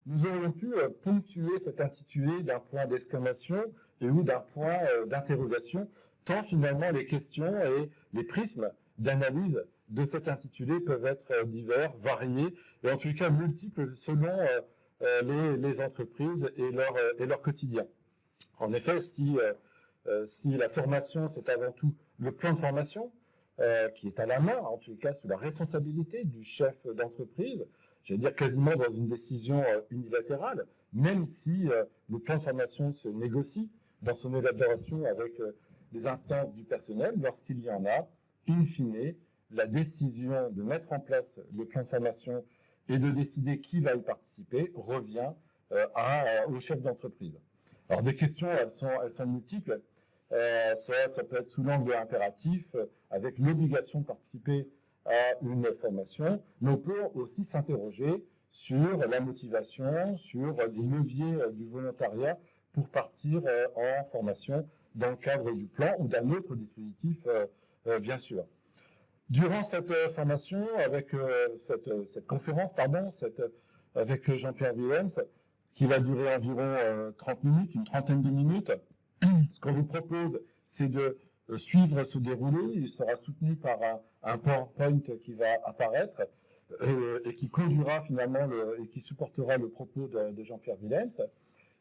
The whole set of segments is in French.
nous aurions pu ponctuer cet intitulé d'un point d'exclamation et ou d'un point d'interrogation, tant finalement les questions et les prismes d'analyse de cet intitulé peuvent être divers, variés, et en tout cas multiples selon les entreprises et leur quotidien. En effet, si la formation, c'est avant tout le plan de formation, qui est à la main, en tout cas sous la responsabilité du chef d'entreprise, j'allais dire quasiment dans une décision unilatérale, même si le plan de formation se négocie dans son élaboration avec les instances du personnel, lorsqu'il y en a, in fine, la décision de mettre en place le plan de formation et de décider qui va y participer revient au chef d'entreprise. Alors des questions, elles sont multiples. Ça peut être sous l'angle impératif, avec l'obligation de participer à une formation, mais on peut aussi s'interroger sur la motivation, sur les leviers du volontariat pour partir en formation dans le cadre du plan ou d'un autre dispositif, bien sûr. Durant cette formation, avec cette conférence, avec Jean-Pierre Willems, qui va durer environ 30 minutes, une trentaine de minutes, ce qu'on vous propose, c'est de suivre ce déroulé. Il sera soutenu par un PowerPoint qui va apparaître et qui conduira finalement et qui supportera le propos de Jean-Pierre Willems.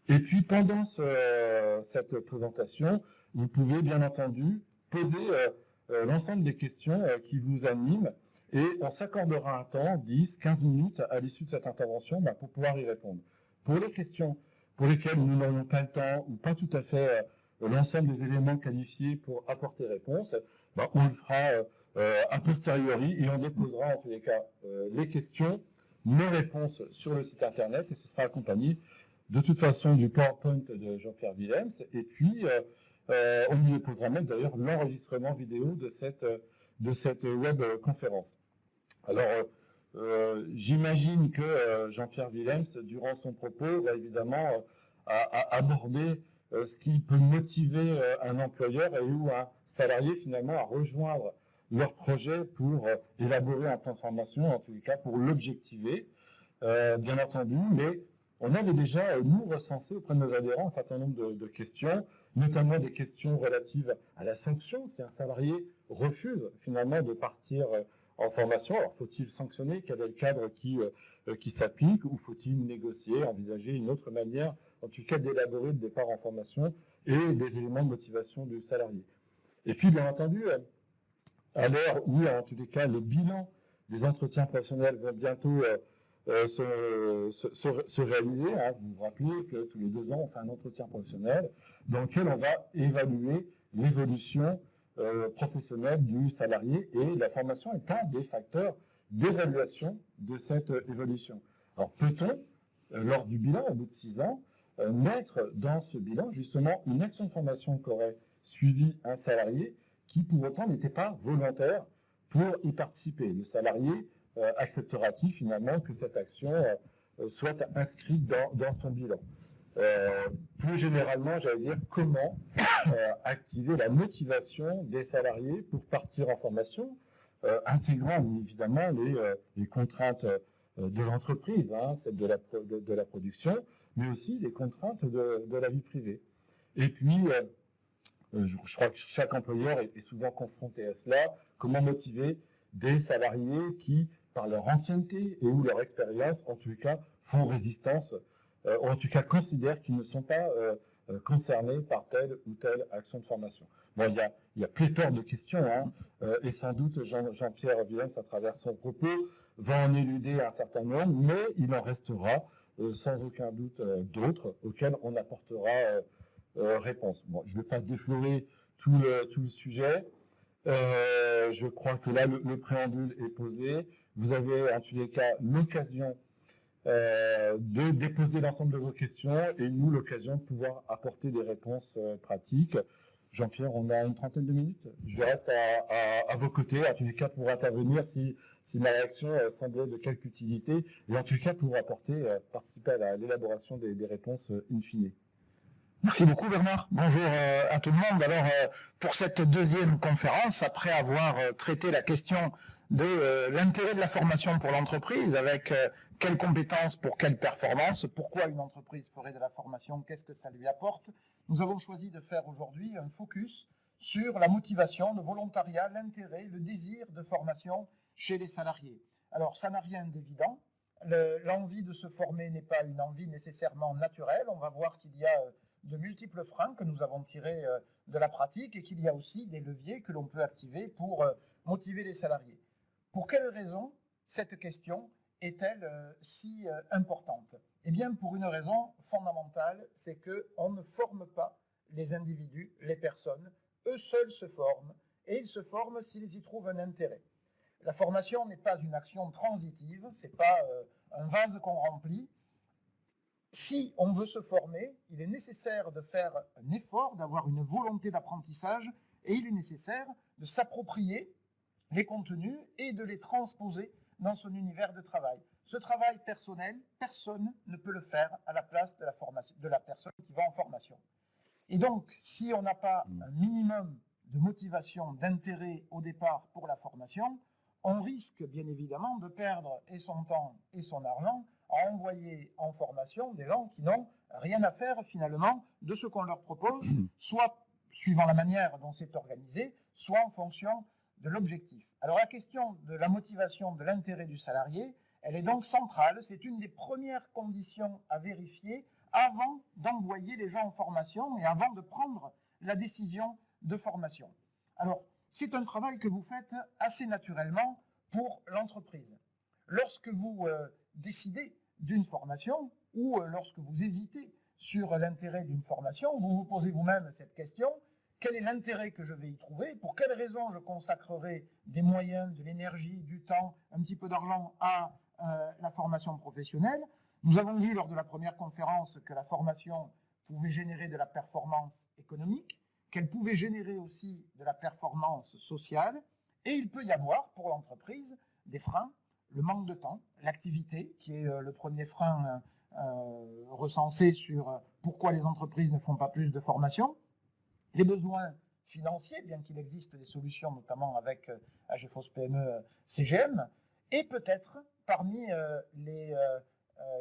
Et puis pendant cette présentation, vous pouvez bien entendu poser l'ensemble des questions qui vous animent et on s'accordera un temps, 10, 15 minutes à l'issue de cette intervention pour pouvoir y répondre. Pour les questions pour lesquelles nous n'aurions pas le temps ou pas tout à fait l'ensemble des éléments qualifiés pour apporter réponse, on le fera a posteriori et on déposera en tous les cas les questions, nos réponses sur le site internet et ce sera accompagné de toute façon du PowerPoint de Jean-Pierre Willems et puis on y déposera même d'ailleurs l'enregistrement vidéo de cette web conférence. Alors j'imagine que Jean-Pierre Willems, durant son propos, va évidemment aborder ce qui peut motiver un employeur et ou un salarié finalement à rejoindre leur projet pour élaborer un plan de formation, en tous les cas pour l'objectiver, bien entendu, mais on avait déjà, nous, recensé auprès de nos adhérents un certain nombre de questions, notamment des questions relatives à la sanction, si un salarié refuse finalement de partir en formation, alors faut-il sanctionner, quel est le cadre qui s'applique, ou faut-il négocier, envisager une autre manière, en tout cas d'élaborer le départ en formation et des éléments de motivation du salarié. Et puis, bien entendu, à l'heure où, en tous les cas, le bilan des entretiens professionnels va bientôt se réaliser, vous vous rappelez que tous les 2 ans, on fait un entretien professionnel dans lequel on va évaluer l'évolution professionnelle du salarié et la formation est un des facteurs d'évaluation de cette évolution. Alors peut-on, lors du bilan, au bout de 6 ans, mettre dans ce bilan justement une action de formation qu'aurait suivi un salarié qui pour autant n'était pas volontaire pour y participer. Le salarié acceptera-t-il finalement que cette action soit inscrite dans son bilan. Plus généralement, j'allais dire, comment activer la motivation des salariés pour partir en formation, intégrant évidemment les contraintes de l'entreprise, celles de la production, mais aussi les contraintes de la vie privée. Et puis, je crois que chaque employeur est souvent confronté à cela, comment motiver des salariés qui, par leur ancienneté et ou leur expérience, en tout cas, font résistance, ou en tout cas considèrent qu'ils ne sont pas concernés par telle ou telle action de formation. Bon, il y a pléthore de questions, et sans doute Jean-Pierre Willems, à travers son propos, va en éluder un certain nombre, mais il en restera sans aucun doute d'autres auxquels on apportera réponse. Bon, je ne vais pas déflorer tout le sujet. Je crois que là, le préambule est posé. Vous avez, en tous les cas, l'occasion de déposer l'ensemble de vos questions et nous, l'occasion de pouvoir apporter des réponses pratiques. Jean-Pierre, on a une trentaine de minutes. Je reste à vos côtés, en tous les cas, pour intervenir si ma réaction semblait de quelque utilité et en tous les cas, pour participer à l'élaboration des réponses in fine. Merci beaucoup Bernard. Bonjour à tout le monde. Alors pour cette deuxième conférence, après avoir traité la question de l'intérêt de la formation pour l'entreprise, avec quelles compétences pour quelles performances, pourquoi une entreprise ferait de la formation, qu'est-ce que ça lui apporte. Nous avons choisi de faire aujourd'hui un focus sur la motivation, le volontariat, l'intérêt, le désir de formation chez les salariés. Alors, ça n'a rien d'évident. L'envie de se former n'est pas une envie nécessairement naturelle. On va voir qu'il y a de multiples freins que nous avons tirés de la pratique et qu'il y a aussi des leviers que l'on peut activer pour motiver les salariés. Pour quelles raisons cette question est-elle si importante? Eh bien, pour une raison fondamentale, c'est qu'on ne forme pas les individus, les personnes. Eux seuls se forment et ils se forment s'ils y trouvent un intérêt. La formation n'est pas une action transitive, ce n'est pas un vase qu'on remplit. Si on veut se former, il est nécessaire de faire un effort, d'avoir une volonté d'apprentissage et il est nécessaire de s'approprier les contenus et de les transposer dans son univers de travail. Ce travail personnel, personne ne peut le faire à la place de la personne qui va en formation. Et donc, si on n'a pas un minimum de motivation, d'intérêt au départ pour la formation, on risque bien évidemment de perdre et son temps et son argent à envoyer en formation des gens qui n'ont rien à faire finalement de ce qu'on leur propose, soit suivant la manière dont c'est organisé, soit en fonction de l'objectif. Alors la question de la motivation, de l'intérêt du salarié, elle est donc centrale. C'est une des premières conditions à vérifier avant d'envoyer les gens en formation et avant de prendre la décision de formation. Alors, c'est un travail que vous faites assez naturellement pour l'entreprise. Lorsque vous décidez d'une formation ou lorsque vous hésitez sur l'intérêt d'une formation, vous vous posez vous-même cette question: quel est l'intérêt que je vais y trouver? Pour quelles raisons je consacrerai des moyens, de l'énergie, du temps, un petit peu d'argent à la formation professionnelle? Nous avons vu lors de la première conférence que la formation pouvait générer de la performance économique, qu'elle pouvait générer aussi de la performance sociale, et il peut y avoir pour l'entreprise des freins, le manque de temps, l'activité, qui est le premier frein recensé sur pourquoi les entreprises ne font pas plus de formation, les besoins financiers, bien qu'il existe des solutions, notamment avec AGFOS PME CGM, et peut-être parmi les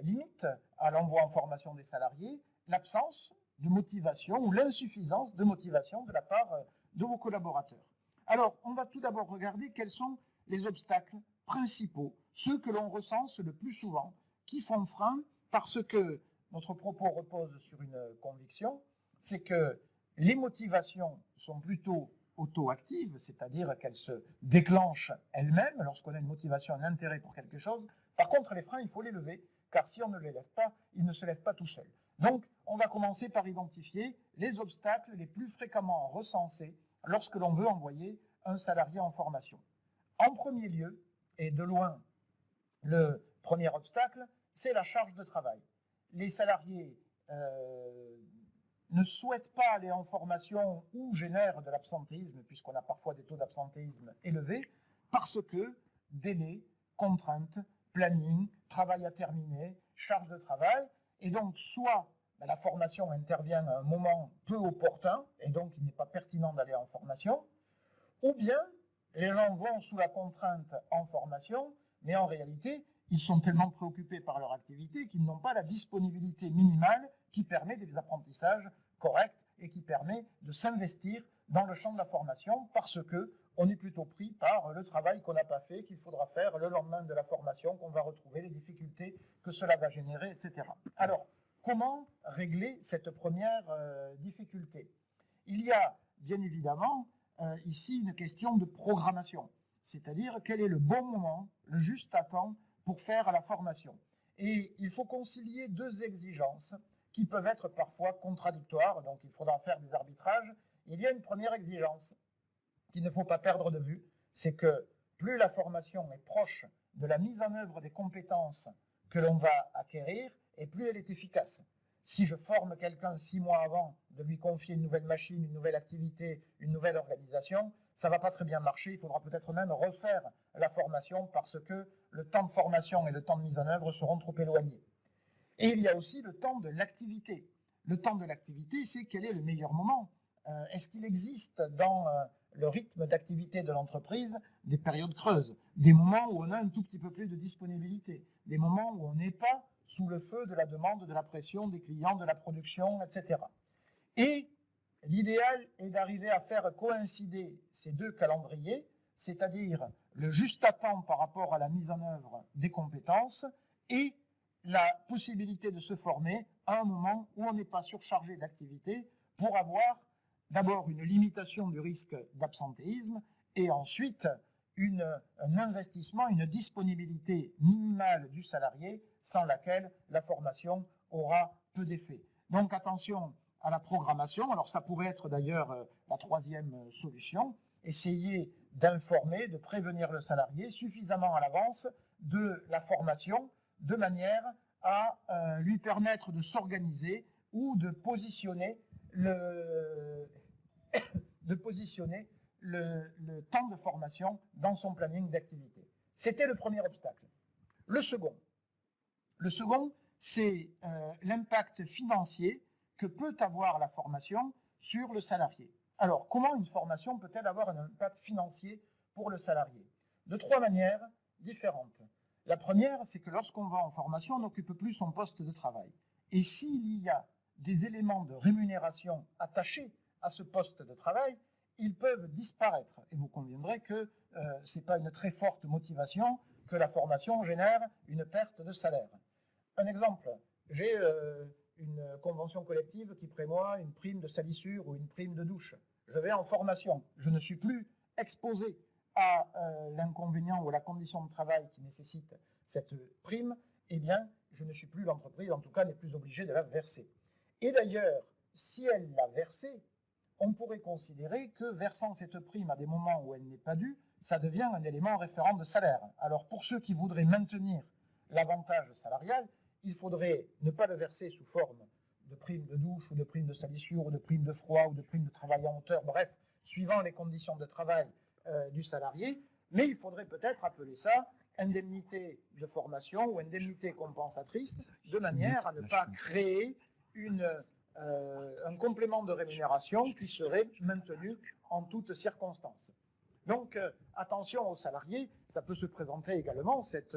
limite à l'envoi en formation des salariés, l'absence de motivation ou l'insuffisance de motivation de la part de vos collaborateurs. Alors, on va tout d'abord regarder quels sont les obstacles principaux, ceux que l'on recense le plus souvent, qui font frein, parce que notre propos repose sur une conviction, c'est que les motivations sont plutôt auto-actives, c'est-à-dire qu'elles se déclenchent elles-mêmes lorsqu'on a une motivation, un intérêt pour quelque chose. Par contre, les freins, il faut les lever, car si on ne les lève pas, ils ne se lèvent pas tout seuls. Donc, on va commencer par identifier les obstacles les plus fréquemment recensés lorsque l'on veut envoyer un salarié en formation. En premier lieu, et de loin, le premier obstacle, c'est la charge de travail. Les salariés ne souhaitent pas aller en formation ou génèrent de l'absentéisme, puisqu'on a parfois des taux d'absentéisme élevés, parce que délai, contraintes, planning, travail à terminer, charge de travail, et donc soit la formation intervient à un moment peu opportun, et donc il n'est pas pertinent d'aller en formation, ou bien les gens vont sous la contrainte en formation, mais en réalité, ils sont tellement préoccupés par leur activité qu'ils n'ont pas la disponibilité minimale qui permet des apprentissages corrects et qui permet de s'investir dans le champ de la formation parce que on est plutôt pris par le travail qu'on n'a pas fait, qu'il faudra faire le lendemain de la formation, qu'on va retrouver, les difficultés que cela va générer, etc. Alors, comment régler cette première difficulté? Il y a bien évidemment ici une question de programmation, c'est-à-dire quel est le bon moment, le juste à temps pour faire la formation. Et il faut concilier deux exigences qui peuvent être parfois contradictoires, donc il faudra faire des arbitrages. Il y a une première exigence qu'il ne faut pas perdre de vue, c'est que plus la formation est proche de la mise en œuvre des compétences que l'on va acquérir, et plus elle est efficace. Si je forme quelqu'un 6 mois avant de lui confier une nouvelle machine, une nouvelle activité, une nouvelle organisation, ça ne va pas très bien marcher. Il faudra peut-être même refaire la formation parce que le temps de formation et le temps de mise en œuvre seront trop éloignés. Et il y a aussi le temps de l'activité. Le temps de l'activité, c'est quel est le meilleur moment. Est-ce qu'il existe dans le rythme d'activité de l'entreprise des périodes creuses, des moments où on a un tout petit peu plus de disponibilité, des moments où on n'est pas sous le feu de la demande, de la pression des clients, de la production, etc. Et l'idéal est d'arriver à faire coïncider ces deux calendriers, c'est-à-dire le juste à temps par rapport à la mise en œuvre des compétences et la possibilité de se former à un moment où on n'est pas surchargé d'activité pour avoir d'abord une limitation du risque d'absentéisme et ensuite un investissement, une disponibilité minimale du salarié sans laquelle la formation aura peu d'effet. Donc attention à la programmation. Alors ça pourrait être d'ailleurs la troisième solution, essayer d'informer, de prévenir le salarié suffisamment à l'avance de la formation de manière à lui permettre de s'organiser ou de positionner le temps de formation dans son planning d'activité. C'était le premier obstacle. Le second, c'est l'impact financier que peut avoir la formation sur le salarié. Alors, comment une formation peut-elle avoir un impact financier pour le salarié? De trois manières différentes. La première, c'est que lorsqu'on va en formation, on n'occupe plus son poste de travail. Et s'il y a des éléments de rémunération attachés à ce poste de travail, ils peuvent disparaître. Et vous conviendrez que ce n'est pas une très forte motivation que la formation génère une perte de salaire. Un exemple, j'ai une convention collective qui prévoit une prime de salissure ou une prime de douche. Je vais en formation, je ne suis plus exposé à l'inconvénient ou à la condition de travail qui nécessite cette prime, eh bien, je ne suis plus, l'entreprise en tout cas n'est plus obligée de la verser. Et d'ailleurs, si elle l'a versée, on pourrait considérer que versant cette prime à des moments où elle n'est pas due, ça devient un élément référent de salaire. Alors pour ceux qui voudraient maintenir l'avantage salarial, il faudrait ne pas le verser sous forme de prime de douche ou de prime de salissure ou de prime de froid ou de prime de travail en hauteur, bref, suivant les conditions de travail du salarié, mais il faudrait peut-être appeler ça indemnité de formation ou indemnité compensatrice, de manière à ne pas créer un complément de rémunération qui serait maintenu en toutes circonstances. Donc, attention aux salariés, ça peut se présenter également, cette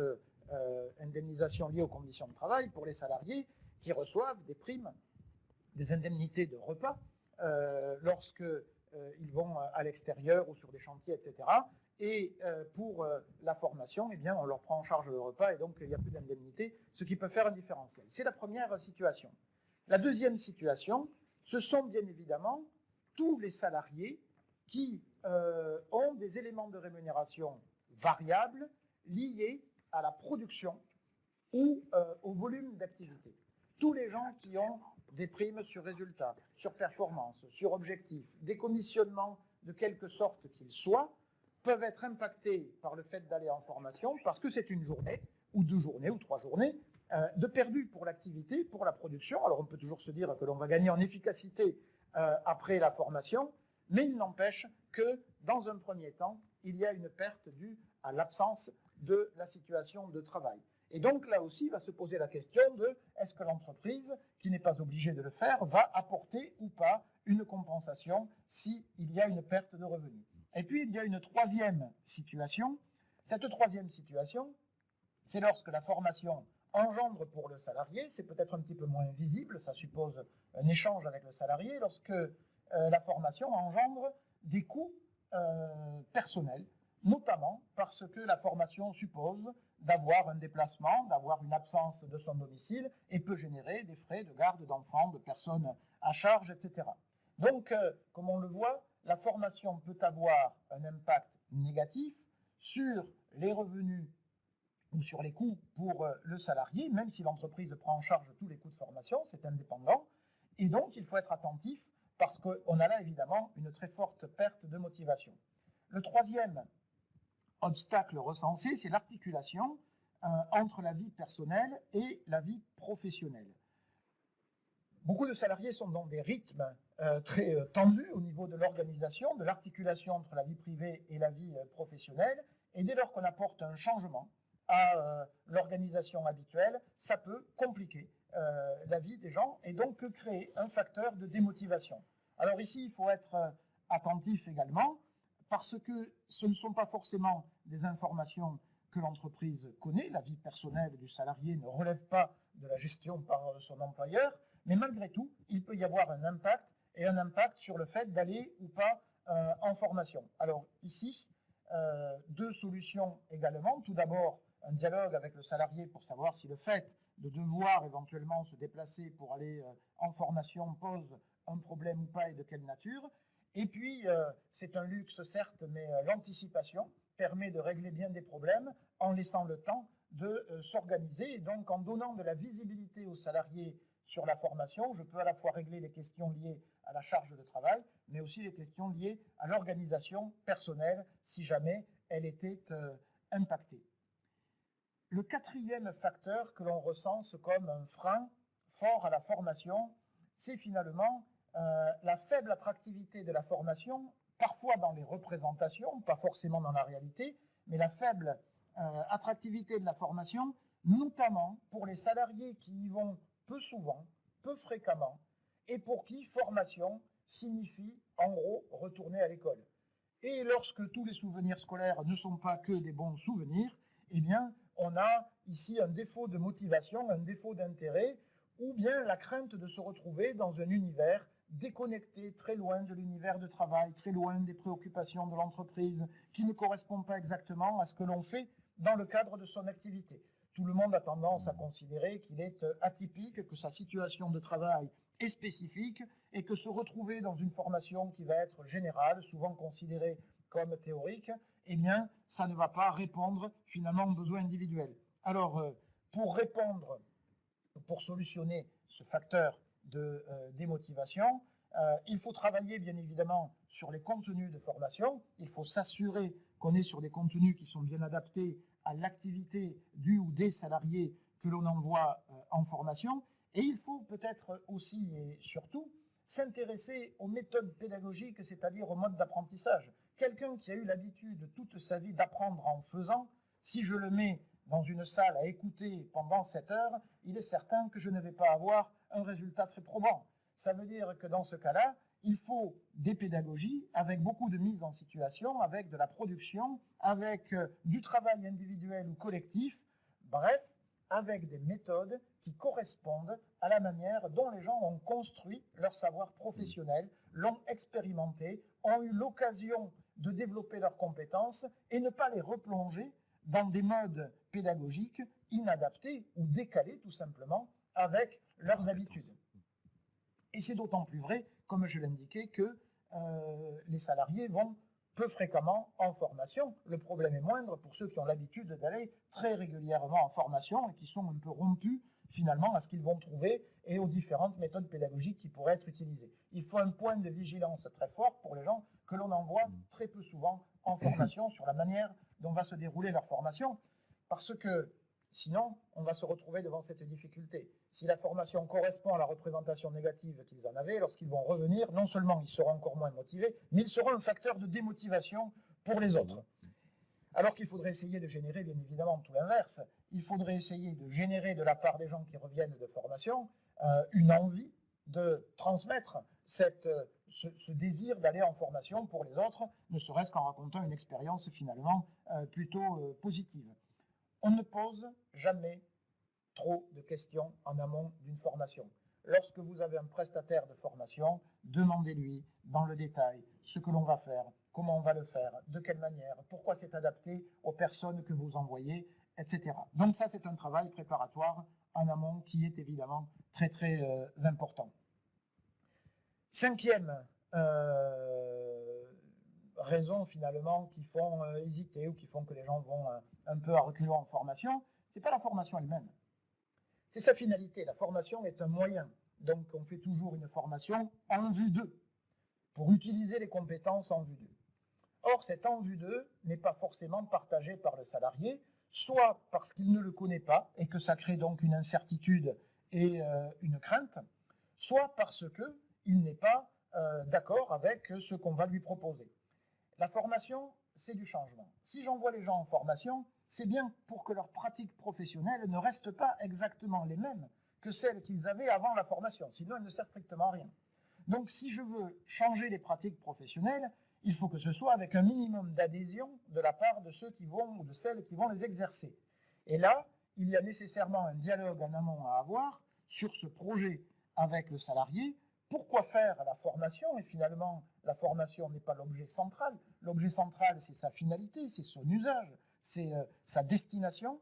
indemnisation liée aux conditions de travail pour les salariés qui reçoivent des primes, des indemnités de repas lorsqu'ils vont à l'extérieur ou sur des chantiers, etc. Et pour la formation, eh bien, on leur prend en charge le repas et donc il n'y a plus d'indemnité, ce qui peut faire un différentiel. C'est la première situation. La deuxième situation, ce sont bien évidemment tous les salariés qui ont des éléments de rémunération variables liés à la production ou au volume d'activité. Tous les gens qui ont des primes sur résultats, sur performance, sur objectifs, des commissionnements de quelque sorte qu'ils soient, peuvent être impactés par le fait d'aller en formation parce que c'est une journée, ou 2 journées, ou 3 journées, de perdu pour l'activité, pour la production. Alors on peut toujours se dire que l'on va gagner en efficacité après la formation, mais il n'empêche que dans un premier temps, il y a une perte due à l'absence de la situation de travail. Et donc là aussi va se poser la question de est-ce que l'entreprise, qui n'est pas obligée de le faire, va apporter ou pas une compensation s'il y a une perte de revenus. Et puis il y a une troisième situation. Cette troisième situation, c'est lorsque la formation engendre pour le salarié, c'est peut-être un petit peu moins visible, ça suppose un échange avec le salarié, lorsque la formation engendre des coûts personnels, notamment parce que la formation suppose d'avoir un déplacement, d'avoir une absence de son domicile et peut générer des frais de garde d'enfants, de personnes à charge, etc. Donc, comme on le voit, la formation peut avoir un impact négatif sur les revenus ou sur les coûts pour le salarié, même si l'entreprise prend en charge tous les coûts de formation, c'est indépendant. Et donc, il faut être attentif parce qu'on a là évidemment une très forte perte de motivation. Le troisième obstacle recensé, c'est l'articulation entre la vie personnelle et la vie professionnelle. Beaucoup de salariés sont dans des rythmes très tendus au niveau de l'organisation, de l'articulation entre la vie privée et la vie professionnelle, et dès lors qu'on apporte un changement à l'organisation habituelle, ça peut compliquer la vie des gens et donc créer un facteur de démotivation. Alors ici, il faut être attentif également parce que ce ne sont pas forcément des informations que l'entreprise connaît, la vie personnelle du salarié ne relève pas de la gestion par son employeur, mais malgré tout, il peut y avoir un impact, et un impact sur le fait d'aller ou pas en formation. Alors ici, deux solutions également. Tout d'abord, un dialogue avec le salarié pour savoir si le fait de devoir éventuellement se déplacer pour aller en formation pose un problème ou pas et de quelle nature. Et puis, c'est un luxe certes, mais l'anticipation permet de régler bien des problèmes en laissant le temps de s'organiser. Et donc, en donnant de la visibilité aux salariés sur la formation, je peux à la fois régler les questions liées à la charge de travail, mais aussi les questions liées à l'organisation personnelle, si jamais elle était impactée. Le quatrième facteur que l'on recense comme un frein fort à la formation, c'est finalement la faible attractivité de la formation, parfois dans les représentations, pas forcément dans la réalité, mais la faible attractivité de la formation, notamment pour les salariés qui y vont peu souvent, peu fréquemment, et pour qui formation signifie en gros retourner à l'école. Et lorsque tous les souvenirs scolaires ne sont pas que des bons souvenirs, eh bien, on a ici un défaut de motivation, un défaut d'intérêt, ou bien la crainte de se retrouver dans un univers déconnecté, très loin de l'univers de travail, très loin des préoccupations de l'entreprise, qui ne correspond pas exactement à ce que l'on fait dans le cadre de son activité. Tout le monde a tendance à considérer qu'il est atypique, que sa situation de travail est spécifique et que se retrouver dans une formation qui va être générale, souvent considérée comme théorique, eh bien, ça ne va pas répondre finalement aux besoins individuels. Alors, pour solutionner ce facteur de démotivation, il faut travailler bien évidemment sur les contenus de formation. Il faut s'assurer qu'on est sur des contenus qui sont bien adaptés à l'activité du ou des salariés que l'on envoie en formation. Et il faut peut-être aussi et surtout s'intéresser aux méthodes pédagogiques, c'est-à-dire au mode d'apprentissage. Quelqu'un qui a eu l'habitude toute sa vie d'apprendre en faisant, si je le mets dans une salle à écouter pendant 7 heures, il est certain que je ne vais pas avoir un résultat très probant. Ça veut dire que dans ce cas-là, il faut des pédagogies avec beaucoup de mise en situation, avec de la production, avec du travail individuel ou collectif, bref, avec des méthodes qui correspondent à la manière dont les gens ont construit leur savoir professionnel, l'ont expérimenté, ont eu l'occasion de développer leurs compétences et ne pas les replonger dans des modes pédagogiques inadaptés ou décalés tout simplement avec leurs habitudes. Et c'est d'autant plus vrai, comme je l'indiquais, que les salariés vont peu fréquemment en formation. Le problème est moindre pour ceux qui ont l'habitude d'aller très régulièrement en formation et qui sont un peu rompus finalement à ce qu'ils vont trouver et aux différentes méthodes pédagogiques qui pourraient être utilisées. Il faut un point de vigilance très fort pour les gens que l'on envoie très peu souvent en formation sur la manière dont va se dérouler leur formation, parce que sinon, on va se retrouver devant cette difficulté. Si la formation correspond à la représentation négative qu'ils en avaient, lorsqu'ils vont revenir, non seulement ils seront encore moins motivés, mais ils seront un facteur de démotivation pour les autres. Alors qu'il faudrait essayer de générer, bien évidemment, tout l'inverse. Il faudrait essayer de générer de la part des gens qui reviennent de formation une envie de transmettre ce désir d'aller en formation pour les autres, ne serait-ce qu'en racontant une expérience finalement plutôt positive. On ne pose jamais trop de questions en amont d'une formation. Lorsque vous avez un prestataire de formation, demandez-lui dans le détail ce que l'on va faire, comment on va le faire, de quelle manière, pourquoi c'est adapté aux personnes que vous envoyez, etc. Donc ça, c'est un travail préparatoire en amont qui est évidemment très, très important. Cinquième raison finalement qui font hésiter ou qui font que les gens vont un peu à reculons en formation, c'est pas la formation elle-même. C'est sa finalité. La formation est un moyen. Donc, on fait toujours une formation en vue d'eux, pour utiliser les compétences en vue d'eux. Or, cet en vue d'eux n'est pas forcément partagé par le salarié, soit parce qu'il ne le connaît pas et que ça crée donc une incertitude et une crainte, soit parce qu'il n'est pas d'accord avec ce qu'on va lui proposer. La formation, c'est du changement. Si j'envoie les gens en formation, c'est bien pour que leurs pratiques professionnelles ne restent pas exactement les mêmes que celles qu'ils avaient avant la formation, sinon elles ne servent strictement à rien. Donc si je veux changer les pratiques professionnelles, il faut que ce soit avec un minimum d'adhésion de la part de ceux qui vont ou de celles qui vont les exercer. Et là, il y a nécessairement un dialogue en amont à avoir sur ce projet avec le salarié. Pourquoi faire la formation? Et finalement, la formation n'est pas l'objet central. L'objet central, c'est sa finalité, c'est son usage, c'est sa destination.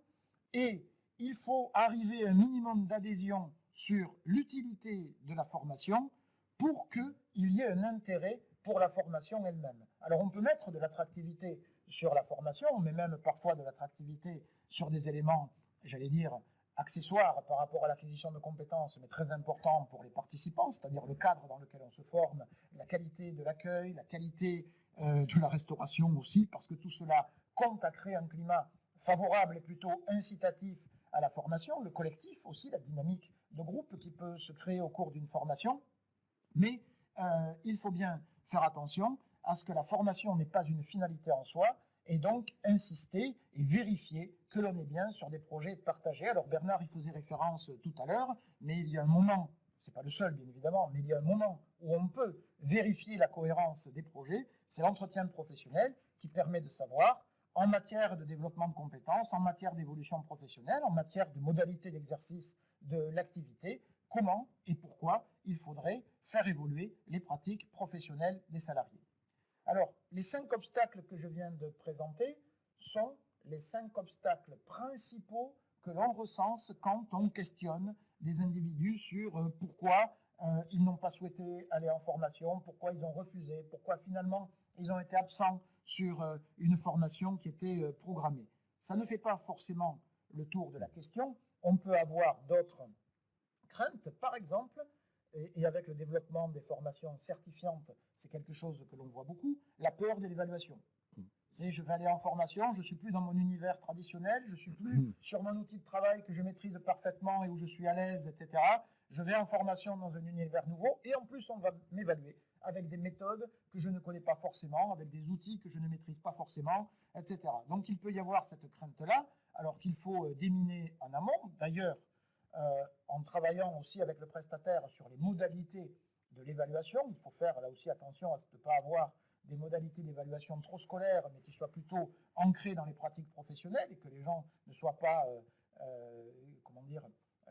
Et il faut arriver à un minimum d'adhésion sur l'utilité de la formation pour qu'il y ait un intérêt pour la formation elle-même. Alors on peut mettre de l'attractivité sur la formation, on met même parfois de l'attractivité sur des éléments, j'allais dire, accessoires par rapport à l'acquisition de compétences, mais très importants pour les participants, c'est-à-dire le cadre dans lequel on se forme, la qualité de l'accueil, la qualité de la restauration aussi, parce que tout cela compte à créer un climat favorable et plutôt incitatif à la formation, le collectif aussi, la dynamique de groupe qui peut se créer au cours d'une formation. Mais il faut bien faire attention à ce que la formation n'est pas une finalité en soi, et donc insister et vérifier que l'on est bien sur des projets partagés. Alors Bernard y faisait référence tout à l'heure, mais il y a un moment, c'est pas le seul bien évidemment, mais il y a un moment où on peut vérifier la cohérence des projets, c'est l'entretien professionnel qui permet de savoir en matière de développement de compétences, en matière d'évolution professionnelle, en matière de modalités d'exercice de l'activité, comment et pourquoi il faudrait faire évoluer les pratiques professionnelles des salariés. Alors, les 5 obstacles que je viens de présenter sont les 5 obstacles principaux que l'on recense quand on questionne des individus sur pourquoi ils n'ont pas souhaité aller en formation, pourquoi ils ont refusé, pourquoi finalement ils ont été absents sur une formation qui était programmée. Ça ne fait pas forcément le tour de la question. On peut avoir d'autres craintes, par exemple, et avec le développement des formations certifiantes, c'est quelque chose que l'on voit beaucoup, la peur de l'évaluation. C'est je vais aller en formation, je ne suis plus dans mon univers traditionnel, je ne suis plus sur mon outil de travail que je maîtrise parfaitement et où je suis à l'aise, etc. Je vais en formation dans un univers nouveau et en plus on va m'évaluer avec des méthodes que je ne connais pas forcément, avec des outils que je ne maîtrise pas forcément, etc. Donc il peut y avoir cette crainte-là, alors qu'il faut déminer en amont. D'ailleurs, en travaillant aussi avec le prestataire sur les modalités de l'évaluation, il faut faire là aussi attention à ne pas avoir des modalités d'évaluation trop scolaires, mais qui soient plutôt ancrées dans les pratiques professionnelles et que les gens ne soient pas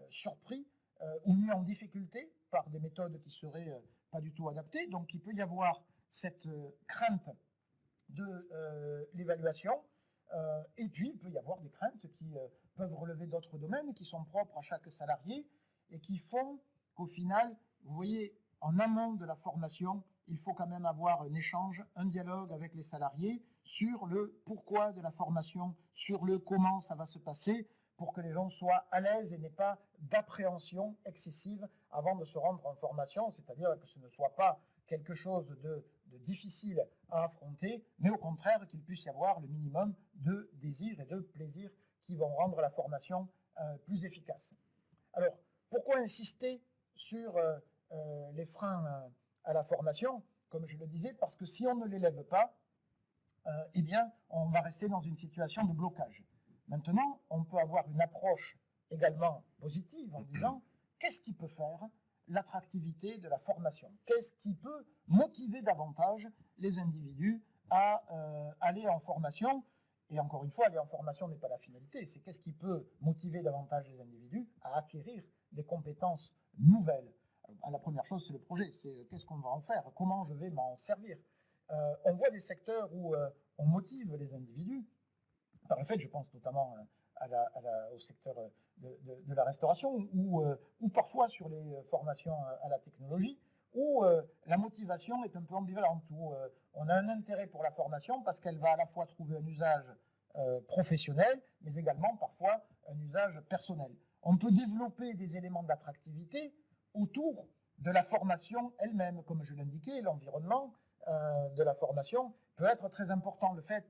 surpris ou mis en difficulté par des méthodes qui seraient pas du tout adaptées. Donc il peut y avoir cette crainte de l'évaluation et puis il peut y avoir des craintes qui peuvent relever d'autres domaines qui sont propres à chaque salarié et qui font qu'au final, vous voyez, en amont de la formation, il faut quand même avoir un échange, un dialogue avec les salariés sur le pourquoi de la formation, sur le comment ça va se passer, pour que les gens soient à l'aise et n'aient pas d'appréhension excessive avant de se rendre en formation, c'est-à-dire que ce ne soit pas quelque chose de difficile à affronter, mais au contraire qu'il puisse y avoir le minimum de désir et de plaisir qui vont rendre la formation plus efficace. Alors, pourquoi insister sur les freins à la formation? Comme je le disais, parce que si on ne les lève pas, eh bien, on va rester dans une situation de blocage. Maintenant, on peut avoir une approche également positive en disant qu'est-ce qui peut faire l'attractivité de la formation? Qu'est-ce qui peut motiver davantage les individus à aller en formation? Et encore une fois, aller en formation n'est pas la finalité, c'est qu'est-ce qui peut motiver davantage les individus à acquérir des compétences nouvelles. Alors, la première chose, c'est le projet, c'est qu'est-ce qu'on va en faire, comment je vais m'en servir. On voit des secteurs où on motive les individus. Par le fait, je pense notamment au secteur de la restauration ou parfois sur les formations à la technologie, où la motivation est un peu ambivalente, où on a un intérêt pour la formation parce qu'elle va à la fois trouver un usage professionnel, mais également parfois un usage personnel. On peut développer des éléments d'attractivité autour de la formation elle-même, comme je l'indiquais, l'environnement de la formation peut être très important. Le fait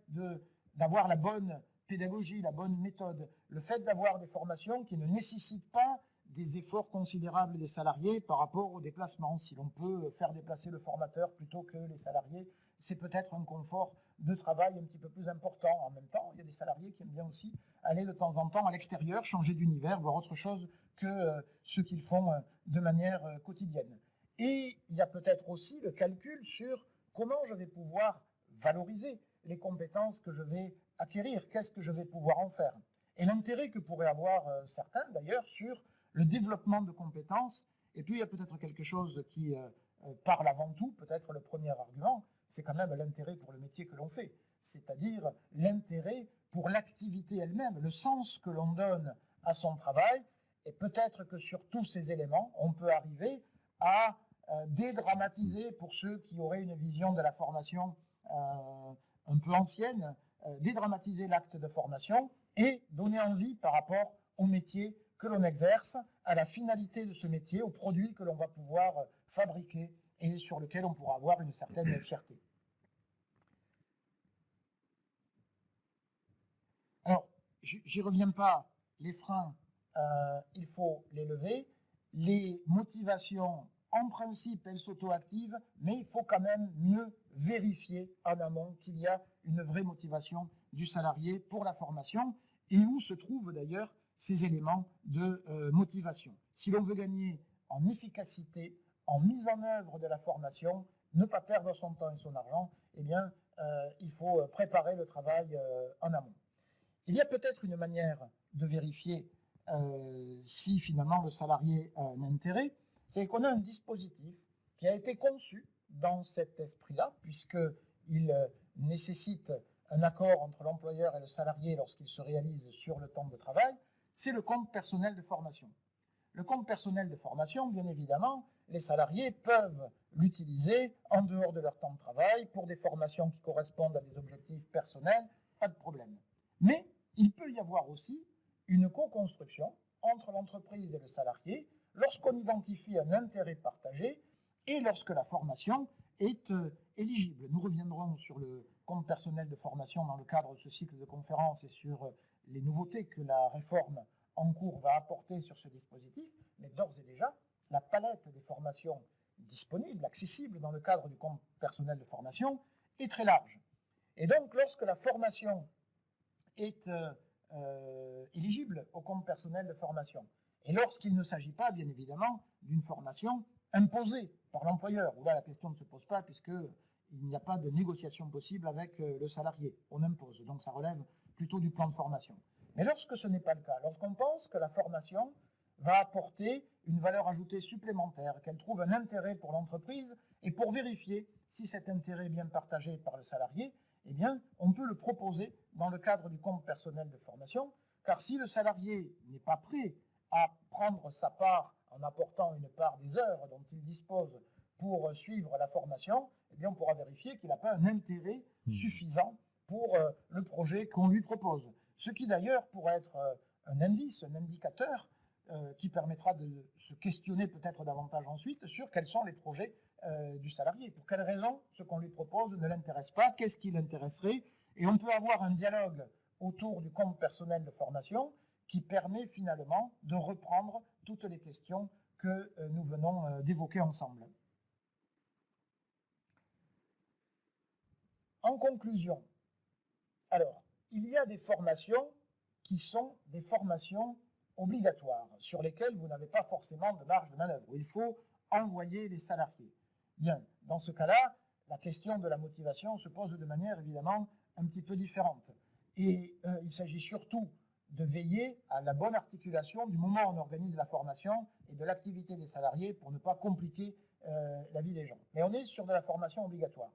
d'avoir la bonne pédagogie, la bonne méthode, le fait d'avoir des formations qui ne nécessitent pas des efforts considérables des salariés par rapport au déplacement. Si l'on peut faire déplacer le formateur plutôt que les salariés, c'est peut-être un confort de travail un petit peu plus important. En même temps, il y a des salariés qui aiment bien aussi aller de temps en temps à l'extérieur, changer d'univers, voir autre chose que ce qu'ils font de manière quotidienne. Et il y a peut-être aussi le calcul sur comment je vais pouvoir valoriser les compétences que je vais acquérir, qu'est-ce que je vais pouvoir en faire. Et l'intérêt que pourraient avoir certains d'ailleurs sur le développement de compétences. Et puis il y a peut-être quelque chose qui parle avant tout, peut-être le premier argument, c'est quand même l'intérêt pour le métier que l'on fait, c'est-à-dire l'intérêt pour l'activité elle-même, le sens que l'on donne à son travail. Et peut-être que sur tous ces éléments, on peut arriver à dédramatiser, pour ceux qui auraient une vision de la formation un peu ancienne, dédramatiser l'acte de formation et donner envie par rapport au métier que l'on exerce, à la finalité de ce métier, au produit que l'on va pouvoir fabriquer et sur lequel on pourra avoir une certaine fierté. Alors, j'y reviens pas, les freins, il faut les lever. Les motivations, en principe, elles s'auto-activent, mais il faut quand même mieux vérifier en amont qu'il y a une vraie motivation du salarié pour la formation et où se trouvent d'ailleurs ces éléments de motivation. Si l'on veut gagner en efficacité, en mise en œuvre de la formation, ne pas perdre son temps et son argent, eh bien, il faut préparer le travail en amont. Il y a peut-être une manière de vérifier si finalement le salarié a un intérêt, c'est qu'on a un dispositif qui a été conçu dans cet esprit-là, puisqu'il nécessite un accord entre l'employeur et le salarié lorsqu'il se réalise sur le temps de travail, c'est le compte personnel de formation. Le compte personnel de formation, bien évidemment, les salariés peuvent l'utiliser en dehors de leur temps de travail pour des formations qui correspondent à des objectifs personnels, pas de problème. Mais il peut y avoir aussi une co-construction entre l'entreprise et le salarié lorsqu'on identifie un intérêt partagé et lorsque la formation est éligible. Nous reviendrons sur le compte personnel de formation dans le cadre de ce cycle de conférences et sur les nouveautés que la réforme en cours va apporter sur ce dispositif, mais d'ores et déjà, la palette des formations disponibles, accessibles dans le cadre du compte personnel de formation est très large. Et donc, lorsque la formation est éligible au compte personnel de formation, et lorsqu'il ne s'agit pas, bien évidemment, d'une formation imposée par l'employeur, où là, la question ne se pose pas, puisqu'il n'y a pas de négociation possible avec le salarié, on impose, donc ça relève plutôt du plan de formation. Mais lorsque ce n'est pas le cas, lorsqu'on pense que la formation va apporter une valeur ajoutée supplémentaire, qu'elle trouve un intérêt pour l'entreprise, et pour vérifier si cet intérêt est bien partagé par le salarié, eh bien, on peut le proposer dans le cadre du compte personnel de formation, car si le salarié n'est pas prêt à prendre sa part en apportant une part des heures dont il dispose pour suivre la formation, eh bien, on pourra vérifier qu'il n'a pas un intérêt suffisant pour le projet qu'on lui propose. Ce qui d'ailleurs pourrait être un indice, un indicateur qui permettra de se questionner peut-être davantage ensuite sur quels sont les projets du salarié. Pour quelles raisons ce qu'on lui propose ne l'intéresse pas, qu'est-ce qui l'intéresserait. Et on peut avoir un dialogue autour du compte personnel de formation qui permet finalement de reprendre toutes les questions que nous venons d'évoquer ensemble. En conclusion, alors, il y a des formations qui sont des formations obligatoires, sur lesquelles vous n'avez pas forcément de marge de manœuvre, où il faut envoyer les salariés. Bien, dans ce cas-là, la question de la motivation se pose de manière évidemment un petit peu différente. Et il s'agit surtout de veiller à la bonne articulation du moment où on organise la formation et de l'activité des salariés pour ne pas compliquer la vie des gens. Mais on est sur de la formation obligatoire.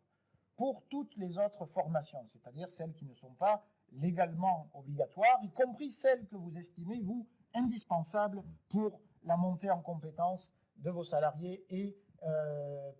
Pour toutes les autres formations, c'est-à-dire celles qui ne sont pas légalement obligatoires, y compris celles que vous estimez, vous, indispensables pour la montée en compétences de vos salariés et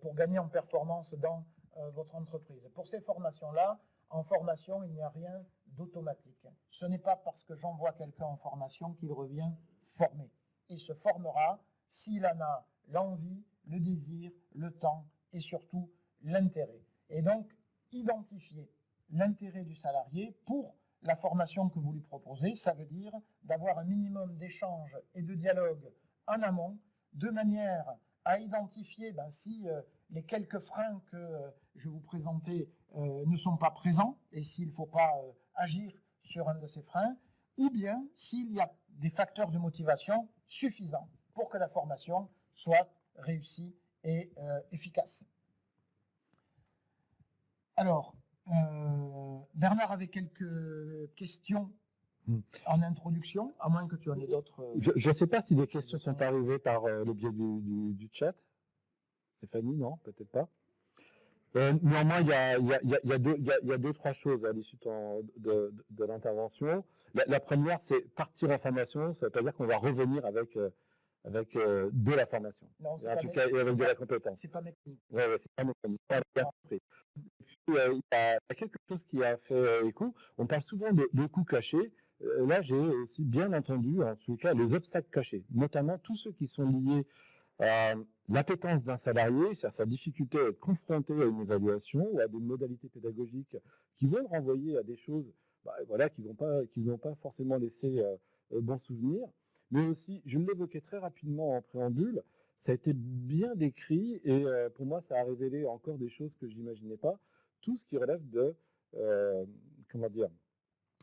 pour gagner en performance dans votre entreprise. Pour ces formations-là, en formation, il n'y a rien d'automatique. Ce n'est pas parce que j'envoie quelqu'un en formation qu'il revient formé. Il se formera s'il en a l'envie, le désir, le temps et surtout l'intérêt. Et donc, identifier l'intérêt du salarié pour la formation que vous lui proposez, ça veut dire d'avoir un minimum d'échange et de dialogue en amont, de manière à identifier si les quelques freins que je vous présentais ne sont pas présents et s'il ne faut pas agir sur un de ces freins, ou bien s'il y a des facteurs de motivation suffisants pour que la formation soit réussie et efficace. Alors, Bernard avait quelques questions en introduction, à moins que tu en aies d'autres. Je ne sais pas si des questions sont arrivées par le biais du chat. Stéphanie, non, peut-être pas. Néanmoins, il y a deux, trois choses à l'issue de l'intervention. La première, c'est partir en formation, ça ne veut pas dire qu'on va revenir avec de la formation. Non, En tout cas, avec de la compétence. C'est pas mécanique. Oui, c'est pas mécanique. Pas bien compris. Il y a quelque chose qui a fait écho. On parle souvent de coûts cachés. Là, j'ai aussi bien entendu, en tout cas, les obstacles cachés, notamment tous ceux qui sont liés à l'appétence d'un salarié, c'est-à-dire sa difficulté à être confronté à une évaluation ou à des modalités pédagogiques qui vont le renvoyer à des choses qui vont pas forcément laisser bon souvenir. Mais aussi, je l'évoquais très rapidement en préambule, ça a été bien décrit et pour moi, ça a révélé encore des choses que je n'imaginais pas. Tout ce qui relève de,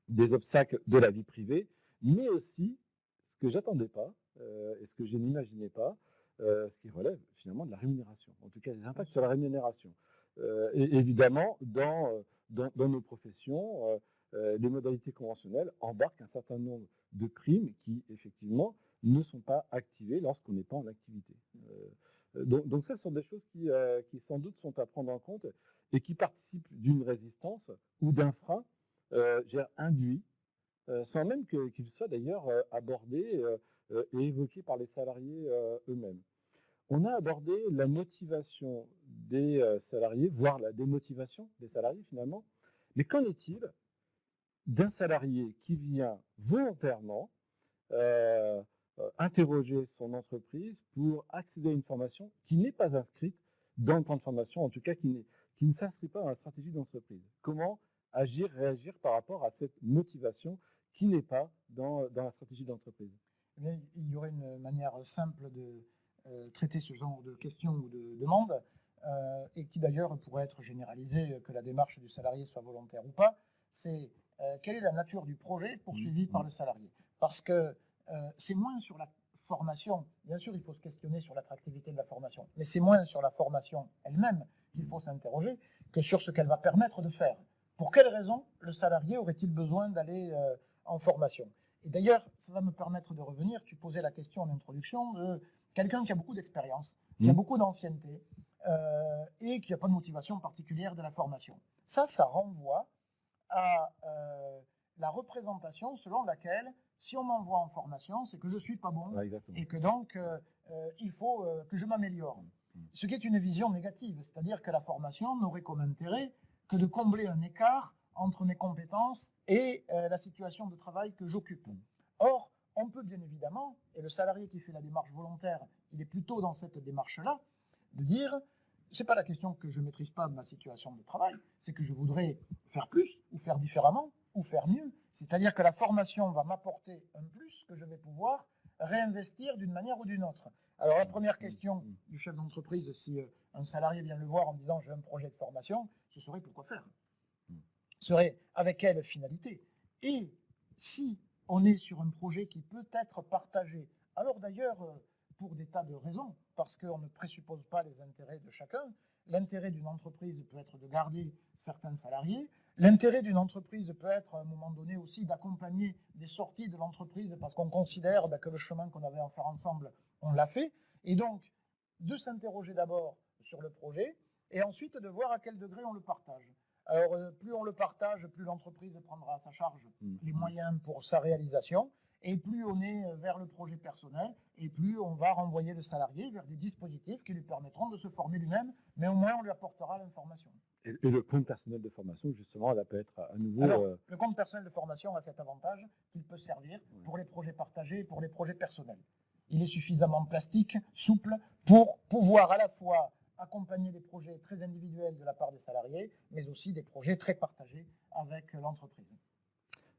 des obstacles de la vie privée, mais aussi ce que j'attendais pas et ce que je n'imaginais pas, ce qui relève finalement de la rémunération, en tout cas des impacts sur la rémunération. Et évidemment, dans nos professions, les modalités conventionnelles embarquent un certain nombre de primes qui, effectivement, ne sont pas activées lorsqu'on n'est pas en activité. Donc ça, ce sont des choses qui, sans doute, sont à prendre en compte et qui participent d'une résistance ou d'un frein induit, sans même qu'il soit d'ailleurs abordé et évoqué par les salariés eux-mêmes. On a abordé la motivation des salariés, voire la démotivation des salariés finalement. Mais qu'en est-il d'un salarié qui vient volontairement interroger son entreprise pour accéder à une formation qui n'est pas inscrite dans le plan de formation, en tout cas qui ne s'inscrit pas dans la stratégie d'entreprise? Comment agir, réagir par rapport à cette motivation qui n'est pas dans la stratégie d'entreprise? Il y aurait une manière simple de traiter ce genre de questions ou de demandes, et qui d'ailleurs pourrait être généralisée, que la démarche du salarié soit volontaire ou pas. C'est quelle est la nature du projet poursuivi par le salarié? Parce que c'est moins sur la formation. Bien sûr, il faut se questionner sur l'attractivité de la formation, mais c'est moins sur la formation elle-même qu'il faut s'interroger que sur ce qu'elle va permettre de faire. Pour quelles raisons le salarié aurait-il besoin d'aller en formation? Et d'ailleurs, ça va me permettre de revenir, tu posais la question en introduction, de quelqu'un qui a beaucoup d'expérience, qui a beaucoup d'ancienneté, et qui n'a pas de motivation particulière de la formation. Ça renvoie à la représentation selon laquelle, si on m'envoie en formation, c'est que je ne suis pas bon, et que donc il faut que je m'améliore. Ce qui est une vision négative, c'est-à-dire que la formation n'aurait comme intérêt que de combler un écart entre mes compétences et la situation de travail que j'occupe. Or, on peut bien évidemment, et le salarié qui fait la démarche volontaire, il est plutôt dans cette démarche-là, de dire, c'est pas la question que je ne maîtrise pas ma situation de travail, c'est que je voudrais faire plus, ou faire différemment, ou faire mieux. C'est-à-dire que la formation va m'apporter un plus que je vais pouvoir réinvestir d'une manière ou d'une autre. Alors la première question du chef d'entreprise, si un salarié vient le voir en disant j'ai un projet de formation, ce serait pourquoi faire? Serait avec quelle finalité? Et si on est sur un projet qui peut être partagé, alors d'ailleurs pour des tas de raisons, parce qu'on ne présuppose pas les intérêts de chacun. L'intérêt d'une entreprise peut être de garder certains salariés. L'intérêt d'une entreprise peut être à un moment donné aussi d'accompagner des sorties de l'entreprise parce qu'on considère que le chemin qu'on avait à faire ensemble, on l'a fait. Et donc, de s'interroger d'abord sur le projet et ensuite de voir à quel degré on le partage. Alors, plus on le partage, plus l'entreprise prendra à sa charge les moyens pour sa réalisation. Et plus on est vers le projet personnel, et plus on va renvoyer le salarié vers des dispositifs qui lui permettront de se former lui-même, mais au moins on lui apportera l'information. Et le compte personnel de formation, justement, là peut être à nouveau... Alors, le compte personnel de formation a cet avantage qu'il peut servir pour les projets partagés et pour les projets personnels. Il est suffisamment plastique, souple, pour pouvoir à la fois accompagner des projets très individuels de la part des salariés, mais aussi des projets très partagés avec l'entreprise.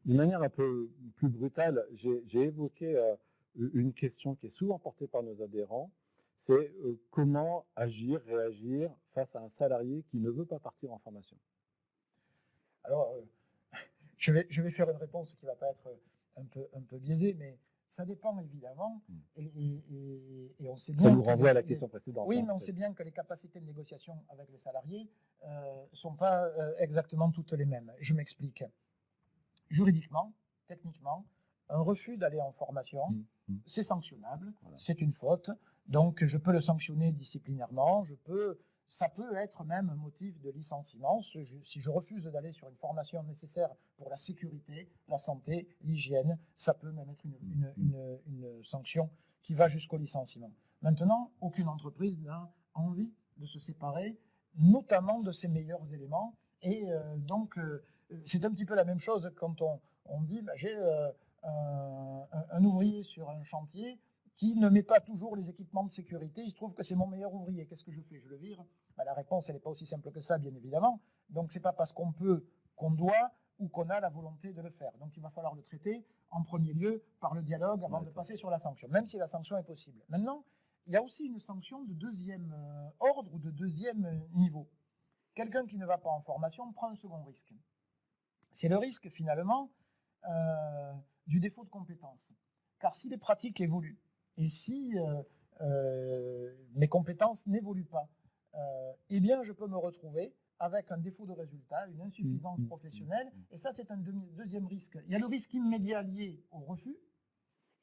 D'une manière un peu plus brutale, j'ai évoqué une question qui est souvent portée par nos adhérents, c'est comment agir, réagir face à un salarié qui ne veut pas partir en formation. Alors, je vais faire une réponse qui ne va pas être un peu biaisée, mais Ça dépend évidemment, et on sait Ça bien nous que renvoie à la question précédente. oui, hein, mais on en fait. sait bien que les capacités de négociation avec les salariés sont pas exactement toutes les mêmes. Je m'explique. Juridiquement, techniquement, un refus d'aller en formation, c'est sanctionnable, Voilà. c'est une faute, donc je peux le sanctionner disciplinairement, ça peut être même un motif de licenciement si je refuse d'aller sur une formation nécessaire pour la sécurité, la santé, l'hygiène, ça peut même être une sanction qui va jusqu'au licenciement. Maintenant, aucune entreprise n'a envie de se séparer, notamment de ses meilleurs éléments, et donc c'est un petit peu la même chose quand on dit j'ai un ouvrier sur un chantier qui ne met pas toujours les équipements de sécurité, il se trouve que c'est mon meilleur ouvrier, qu'est-ce que je fais? Je le vire? La réponse, elle n'est pas aussi simple que ça, bien évidemment. Donc, ce n'est pas parce qu'on peut, qu'on doit ou qu'on a la volonté de le faire. Donc, il va falloir le traiter en premier lieu par le dialogue avant de passer sur la sanction, même si la sanction est possible. Maintenant, il y a aussi une sanction de deuxième ordre ou de deuxième niveau. Quelqu'un qui ne va pas en formation prend un second risque. C'est le risque, finalement, du défaut de compétences. Car si les pratiques évoluent, et si mes compétences n'évoluent pas, eh bien, je peux me retrouver avec un défaut de résultat, une insuffisance professionnelle, et ça, c'est un deuxième risque. Il y a le risque immédiat lié au refus,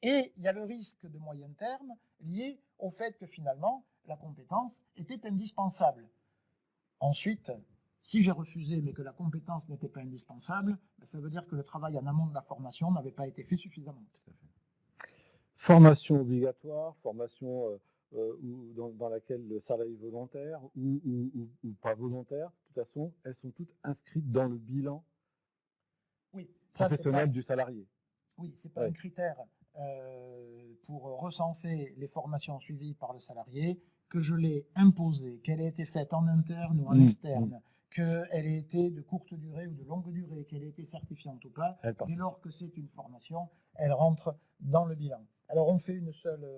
et il y a le risque de moyen terme lié au fait que finalement, la compétence était indispensable. Ensuite, si j'ai refusé mais que la compétence n'était pas indispensable, ça veut dire que le travail en amont de la formation n'avait pas été fait suffisamment. Tout à fait. Formation obligatoire, formation dans laquelle le salarié est volontaire ou pas volontaire, de toute façon, elles sont toutes inscrites dans le bilan professionnel du salarié. Oui, ce n'est pas un critère pour recenser les formations suivies par le salarié, que je l'ai imposée, qu'elle ait été faite en interne ou en externe, qu'elle ait été de courte durée ou de longue durée, qu'elle ait été certifiante ou pas, dès lors que c'est une formation, elle rentre dans le bilan. Alors on fait une seule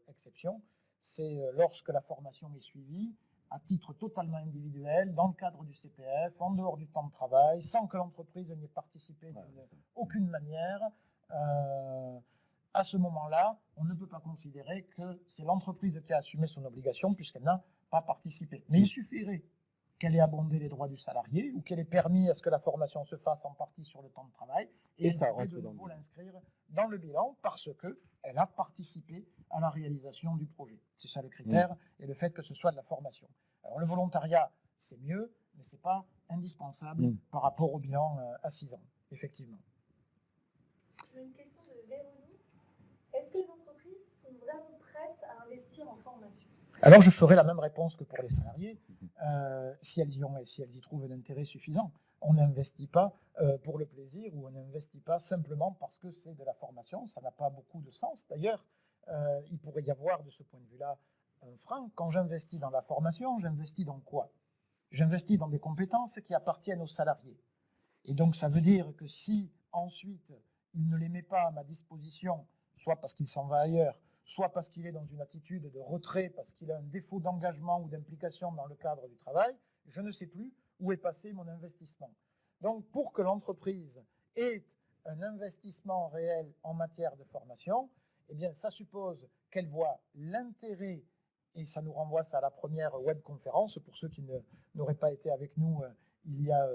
exception, c'est lorsque la formation est suivie à titre totalement individuel, dans le cadre du CPF, en dehors du temps de travail, sans que l'entreprise n'y ait participé d'aucune manière. À ce moment-là, on ne peut pas considérer que c'est l'entreprise qui a assumé son obligation puisqu'elle n'a pas participé. Mais il suffirait qu'elle ait abondé les droits du salarié ou qu'elle ait permis à ce que la formation se fasse en partie sur le temps de travail et ça pourrait de nouveau l'inscrire dans le bilan parce qu'elle a participé à la réalisation du projet. C'est ça le critère et le fait que ce soit de la formation. Alors le volontariat, c'est mieux, mais ce n'est pas indispensable par rapport au bilan à 6 ans, effectivement. Une question de Véronique. Est-ce que les entreprises sont vraiment prêtes à investir en formation? Alors je ferai la même réponse que pour les salariés, si elles y trouvent un intérêt suffisant. On n'investit pas pour le plaisir ou on n'investit pas simplement parce que c'est de la formation, ça n'a pas beaucoup de sens. D'ailleurs, il pourrait y avoir de ce point de vue-là un frein. Quand j'investis dans la formation, j'investis dans quoi? J'investis dans des compétences qui appartiennent aux salariés. Et donc ça veut dire que si ensuite il ne les met pas à ma disposition, soit parce qu'il s'en va ailleurs, soit parce qu'il est dans une attitude de retrait, parce qu'il a un défaut d'engagement ou d'implication dans le cadre du travail, je ne sais plus où est passé mon investissement. Donc pour que l'entreprise ait un investissement réel en matière de formation, eh bien ça suppose qu'elle voit l'intérêt, et ça nous renvoie à la première webconférence, pour ceux qui n'auraient pas été avec nous il y a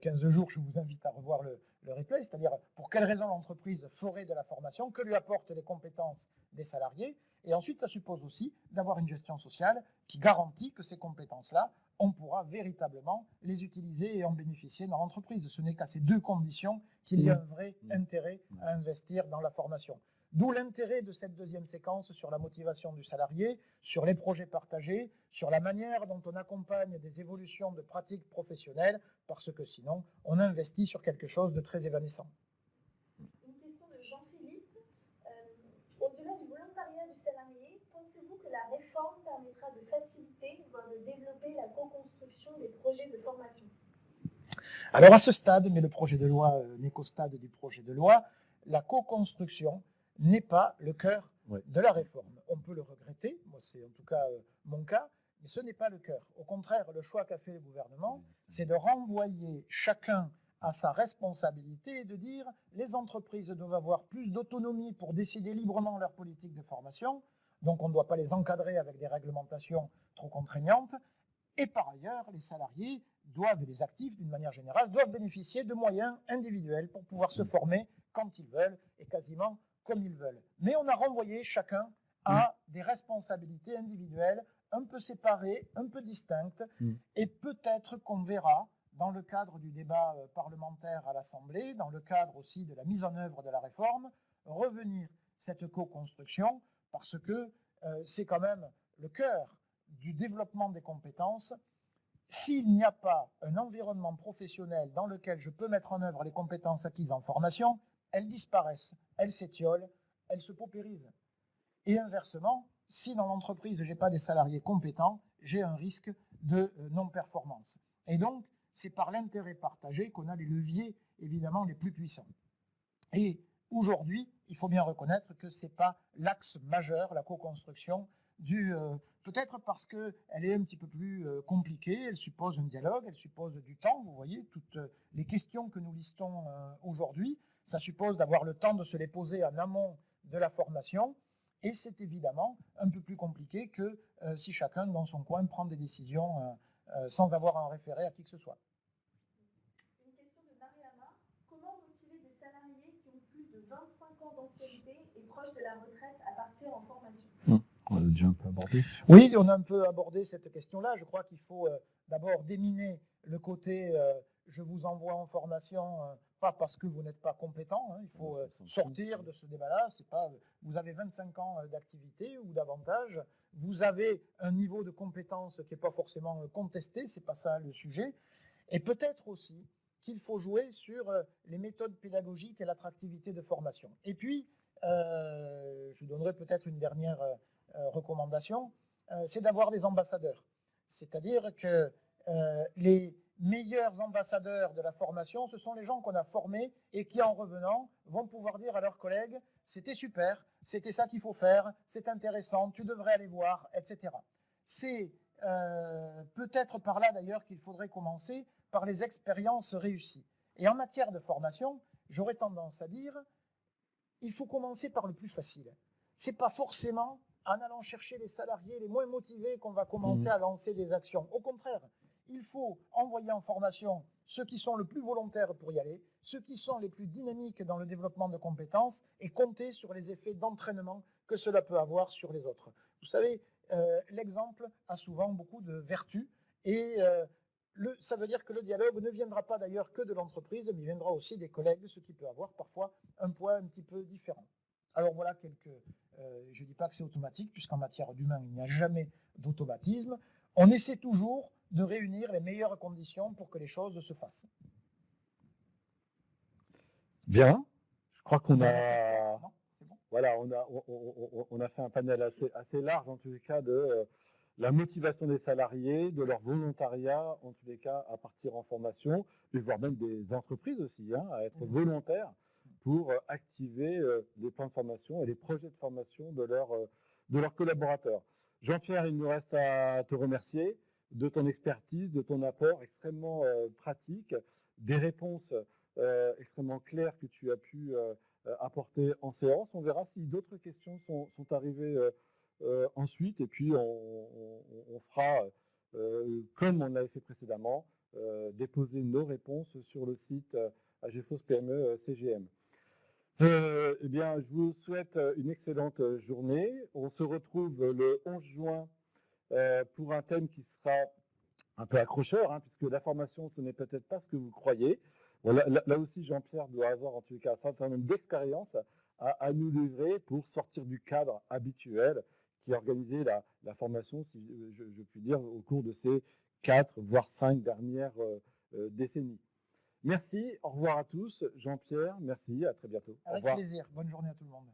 15 jours, je vous invite à revoir le replay, c'est-à-dire pour quelles raisons l'entreprise ferait de la formation, que lui apportent les compétences des salariés, et ensuite ça suppose aussi d'avoir une gestion sociale qui garantit que ces compétences-là, on pourra véritablement les utiliser et en bénéficier dans l'entreprise. Ce n'est qu'à ces deux conditions qu'il y a un vrai intérêt à investir dans la formation. D'où l'intérêt de cette deuxième séquence sur la motivation du salarié, sur les projets partagés, sur la manière dont on accompagne des évolutions de pratiques professionnelles, parce que sinon, on investit sur quelque chose de très évanescent. Une question de Jean-Philippe. Au-delà du volontariat du salarié, pensez-vous que la réforme permettra de faciliter, voire de développer la co-construction des projets de formation? Alors à ce stade, mais le projet de loi n'est qu'au stade du projet de loi, la co-construction n'est pas le cœur de la réforme. On peut le regretter, moi c'est en tout cas mon cas, mais ce n'est pas le cœur. Au contraire, le choix qu'a fait le gouvernement, c'est de renvoyer chacun a sa responsabilité de dire les entreprises doivent avoir plus d'autonomie pour décider librement leur politique de formation, donc on ne doit pas les encadrer avec des réglementations trop contraignantes, et par ailleurs, les salariés doivent, et les actifs d'une manière générale, doivent bénéficier de moyens individuels pour pouvoir se former quand ils veulent et quasiment comme ils veulent. Mais on a renvoyé chacun à des responsabilités individuelles un peu séparées, un peu distinctes, et peut-être qu'on verra dans le cadre du débat parlementaire à l'Assemblée, dans le cadre aussi de la mise en œuvre de la réforme, revenir cette co-construction, parce que c'est quand même le cœur du développement des compétences. S'il n'y a pas un environnement professionnel dans lequel je peux mettre en œuvre les compétences acquises en formation, elles disparaissent, elles s'étiolent, elles se paupérisent. Et inversement, si dans l'entreprise je n'ai pas des salariés compétents, j'ai un risque de non-performance. Et donc, c'est par l'intérêt partagé qu'on a les leviers, évidemment, les plus puissants. Et aujourd'hui, il faut bien reconnaître que ce n'est pas l'axe majeur, la co-construction, peut-être parce qu'elle est un petit peu plus compliquée, elle suppose un dialogue, elle suppose du temps. Vous voyez, toutes les questions que nous listons aujourd'hui, ça suppose d'avoir le temps de se les poser en amont de la formation. Et c'est évidemment un peu plus compliqué que si chacun dans son coin prend des décisions sans avoir à en référer à qui que ce soit. Une question de Mariama. Comment motiver des salariés qui ont plus de 25 ans d'ancienneté et proches de la retraite à partir en formation ? On l'a déjà un peu abordé. Oui, on a un peu abordé cette question-là. Je crois qu'il faut d'abord déminer le côté je vous envoie en formation, pas parce que vous n'êtes pas compétent. Il faut sortir de ce débat-là. C'est pas vous avez 25 ans d'activité ou davantage. Vous avez un niveau de compétence qui n'est pas forcément contesté. C'est pas ça le sujet. Et peut-être aussi qu'il faut jouer sur les méthodes pédagogiques et l'attractivité de formation. Et puis, je donnerai peut-être une dernière recommandation, c'est d'avoir des ambassadeurs. C'est-à-dire que les meilleurs ambassadeurs de la formation, ce sont les gens qu'on a formés et qui, en revenant, vont pouvoir dire à leurs collègues « c'était super, c'était ça qu'il faut faire, c'est intéressant, tu devrais aller voir, etc. » C'est peut-être par là d'ailleurs qu'il faudrait commencer par les expériences réussies. Et en matière de formation, j'aurais tendance à dire il faut commencer par le plus facile. Ce n'est pas forcément en allant chercher les salariés les moins motivés qu'on va commencer à lancer des actions. Au contraire, il faut envoyer en formation ceux qui sont le plus volontaires pour y aller, ceux qui sont les plus dynamiques dans le développement de compétences et compter sur les effets d'entraînement que cela peut avoir sur les autres. Vous savez, l'exemple a souvent beaucoup de vertus et ça veut dire que le dialogue ne viendra pas d'ailleurs que de l'entreprise, mais il viendra aussi des collègues, ce qui peut avoir parfois un poids un petit peu différent. Alors voilà je ne dis pas que c'est automatique, puisqu'en matière d'humain, il n'y a jamais d'automatisme. On essaie toujours de réunir les meilleures conditions pour que les choses se fassent. Bien, je crois qu'on a... Non, c'est bon. Voilà, on a fait un panel assez large, en tous les cas, de la motivation des salariés, de leur volontariat, en tous les cas, à partir en formation, et voire même des entreprises aussi, à être volontaires pour activer les plans de formation et les projets de formation de leurs collaborateurs. Jean-Pierre, il nous reste à te remercier de ton expertise, de ton apport extrêmement pratique, des réponses extrêmement claires que tu as pu apporter en séance. On verra si d'autres questions sont arrivées ensuite, et puis on fera, comme on l'avait fait précédemment, déposer nos réponses sur le site AGFOS PME CGM. Eh bien, je vous souhaite une excellente journée. On se retrouve le 11 juin pour un thème qui sera un peu accrocheur, puisque la formation, ce n'est peut-être pas ce que vous croyez. Bon, là aussi, Jean-Pierre doit avoir en tout cas un certain nombre d'expériences à nous livrer pour sortir du cadre habituel qui organisait la formation, si je puis dire, au cours de ces 4 voire 5 dernières décennies. Merci, au revoir à tous. Jean-Pierre, merci, à très bientôt. Avec plaisir, bonne journée à tout le monde.